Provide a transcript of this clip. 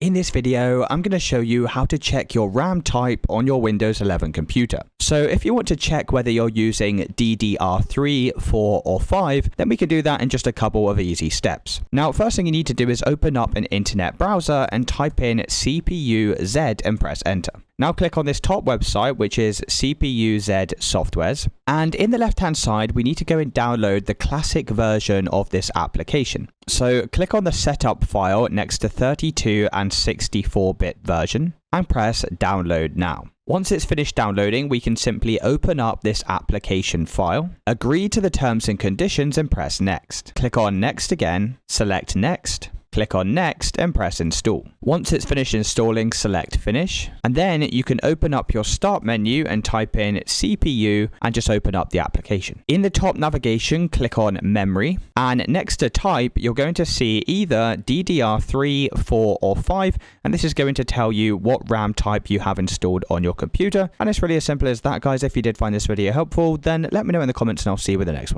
In this video, I'm going to show you how to check your RAM type on your Windows 11 computer. So if you want to check whether you're using DDR3, 4 or 5, then we can do that in just a couple of easy steps. Now, first thing you need to do is open up an internet browser and type in CPU-Z and press enter. Now click on this top website, which is CPU-Z Softwares. And in the left-hand side, we need to go and download the classic version of this application. So click on the setup file next to 32 and 64-bit version and press download now. Once it's finished downloading, we can simply open up this application file, agree to the terms and conditions and press next. Click on next again, select next. Click on next and press install. Once it's finished installing, select finish. And then you can open up your start menu and type in CPU and just open up the application. In the top navigation, click on memory. And next to type, you're going to see either DDR3, 4 or 5. And this is going to tell you what RAM type you have installed on your computer. And it's really as simple as that, guys. If you did find this video helpful, then let me know in the comments and I'll see you with the next one.